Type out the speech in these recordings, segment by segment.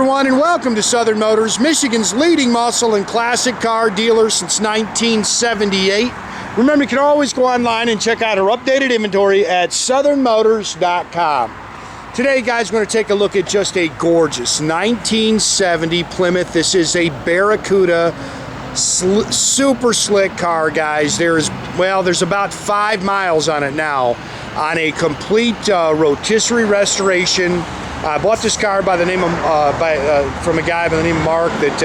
everyone, and welcome to Southern Motors, Michigan's leading muscle and classic car dealer since 1978. Remember, you can always go online and check out our updated inventory at southernmotors.com. Today, guys, we're going to take a look at just a gorgeous 1970 Plymouth. This is a Barracuda, super slick car, guys. There's about 5 miles on it now, on a complete rotisserie restoration. I bought this car by the name of from a guy by the name of Mark. That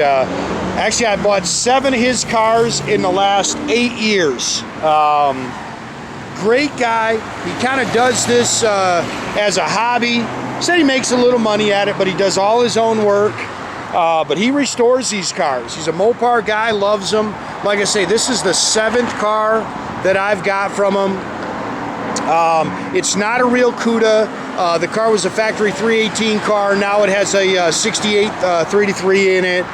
actually I bought 7 of his cars in the last 8 years. Great guy. He kind of does this as a hobby. Said he makes a little money at it, but he does all his own work. But he restores these cars. He's a Mopar guy, loves them. Like I say, this is the 7th car that I've got from him. It's not a real Cuda. The car was a factory 318 car. Now it has a 68 3-3 in it.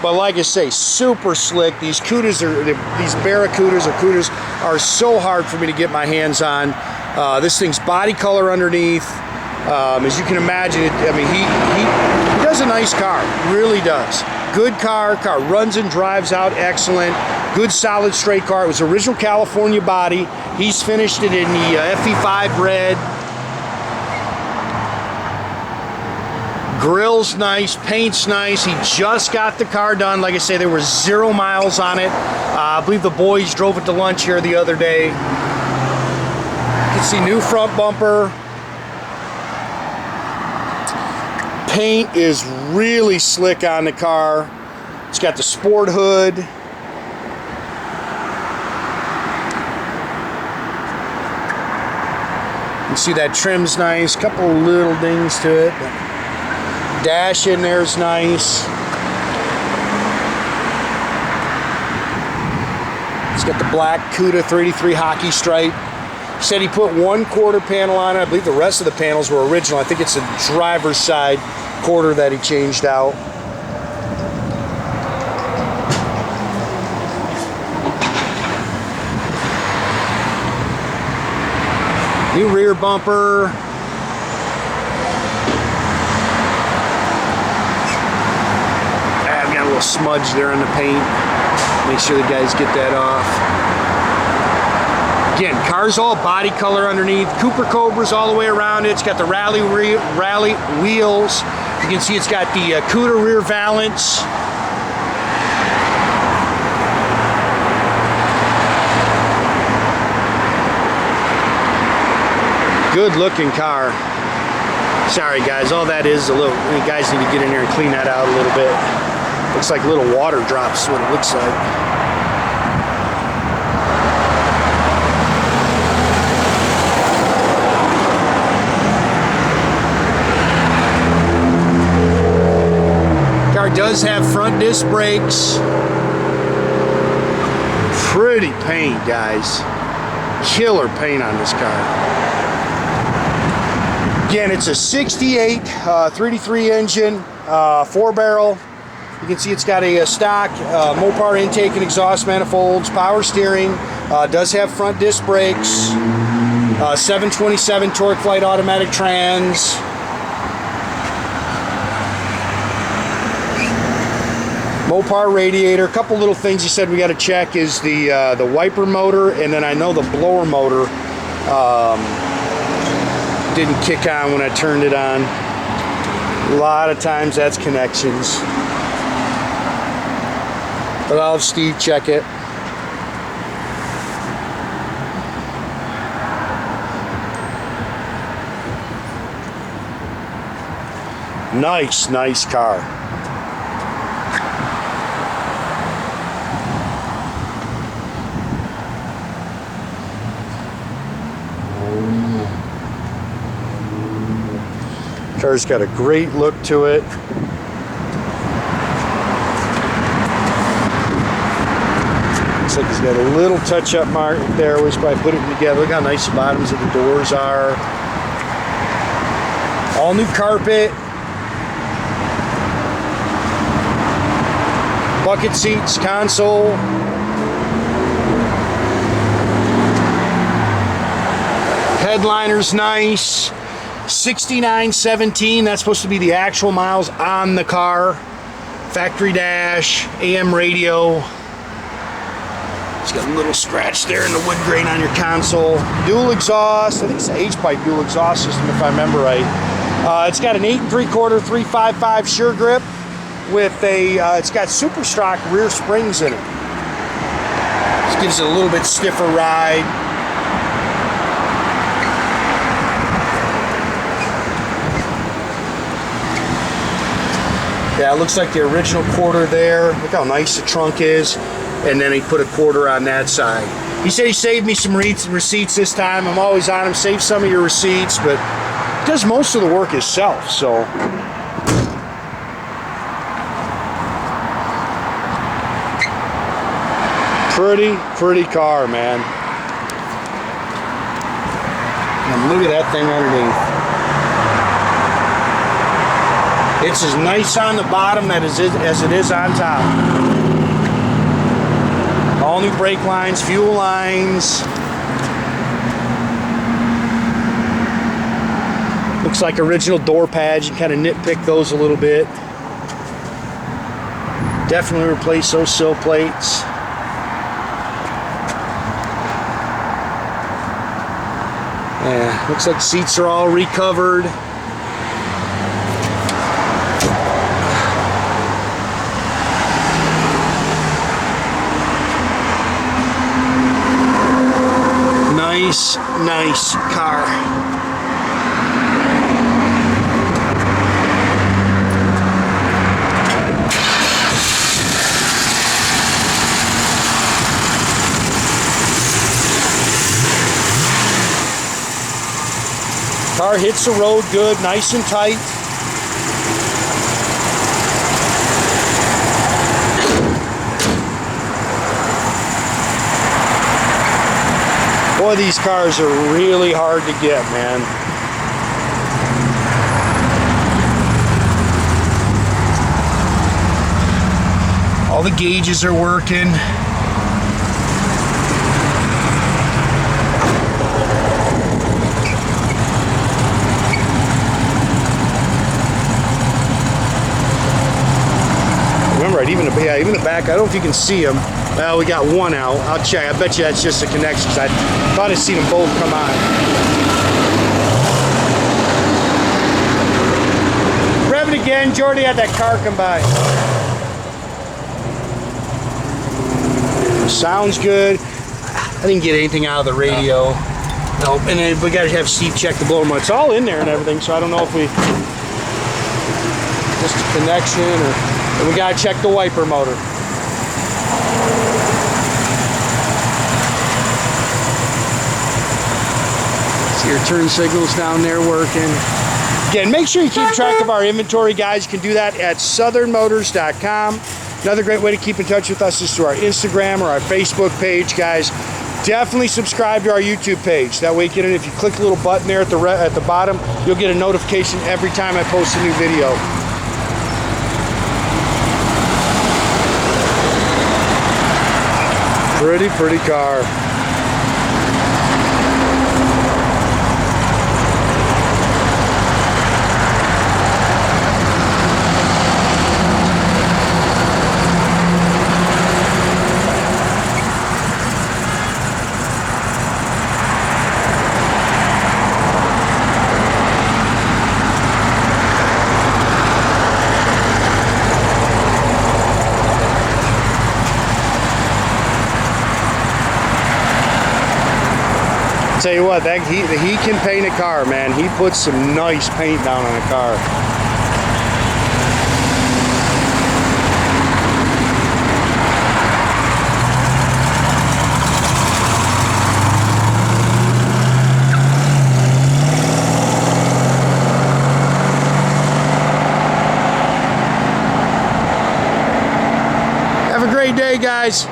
But like I say, super slick. These Cudas these Barracudas or Cudas are so hard for me to get my hands on. This thing's body color underneath. As you can imagine, he does a nice car, really does. Good car runs and drives out excellent. Good solid straight car. It was original California body. He's finished it in the FE5 red. Grill's nice, paint's nice. He just got the car done. Like I say, there were 0 miles on it. I believe the boys drove it to lunch here the other day. You can see new front bumper. Paint is really slick on the car. It's got the sport hood. You see that trim's nice. Couple of little dings to it. Dash in there's nice. It's got the black Cuda 3-3 hockey stripe. He said he put 1 quarter panel on it. I believe the rest of the panels were original. I think it's the driver's side quarter that he changed out. New rear bumper. I've got a little smudge there on the paint. Make sure the guys get that off. Again, car's all body color underneath. Cooper Cobra's all the way around it. It's got the Rallye wheels. You can see it's got the Cuda rear valence. Good looking car. Sorry guys, all that is a little, you guys need to get in there and clean that out a little bit. Looks like little water drops, what it looks like. Car does have front disc brakes. Pretty paint, guys. Killer paint on this car. Again, it's a 68 3-3 engine, 4-barrel. You can see it's got a stock Mopar intake and exhaust manifolds, power steering, does have front disc brakes, 727 Torqueflite automatic trans. Mopar radiator. A couple little things he said we got to check is the wiper motor, and then I know the blower motor didn't kick on when I turned it on. A lot of times that's connections. But I'll have Steve check it. Nice car. Car's got a great look to it. Looks like he's got a little touch-up mark there, which by putting it together. Look how nice the bottoms of the doors are. All new carpet. Bucket seats, console. Headliner's nice. 6917, that's supposed to be the actual miles on the car. Factory dash, AM radio. It's got a little scratch there in the wood grain on your console. Dual exhaust, I think it's an H-pipe dual exhaust system if I remember right. It's got an 8 3/4 355 Sure Grip with a, it's got super stock rear springs in it. This gives it a little bit stiffer ride. Yeah, it looks like the original quarter there. Look how nice the trunk is. And then he put a quarter on that side. He said he saved me some receipts this time. I'm always on him. Save some of your receipts, but he does most of the work himself, so. Pretty car, man. And look at that thing underneath. It's as nice on the bottom as it is on top. All new brake lines, fuel lines. Looks like original door pads. You kind of nitpick those a little bit. Definitely replace those sill plates. Yeah, looks like seats are all recovered. Nice car. Car hits the road good, nice and tight. Boy, these cars are really hard to get, man. All the gauges are working. Remember, even the back, I don't know if you can see them. Well, we got one out. I'll check. I bet you that's just a connection, because I thought I'd seen them both come on. Rev it again. Jordy had that car come by. Sounds good. I didn't get anything out of the radio. No. And then we got to have Steve check the blower motor. It's all in there and everything, so I don't know if we... just a connection, or... and we got to check the wiper motor. Your turn signals down there working. Again, make sure you keep track of our inventory, guys. You can do that at southernmotors.com. Another great way to keep in touch with us is through our Instagram or our Facebook page, guys. Definitely subscribe to our YouTube page. That way, if you click the little button there at the bottom, you'll get a notification every time I post a new video. Pretty car. Tell you what, he can paint a car, man. He puts some nice paint down on a car. Have a great day, guys.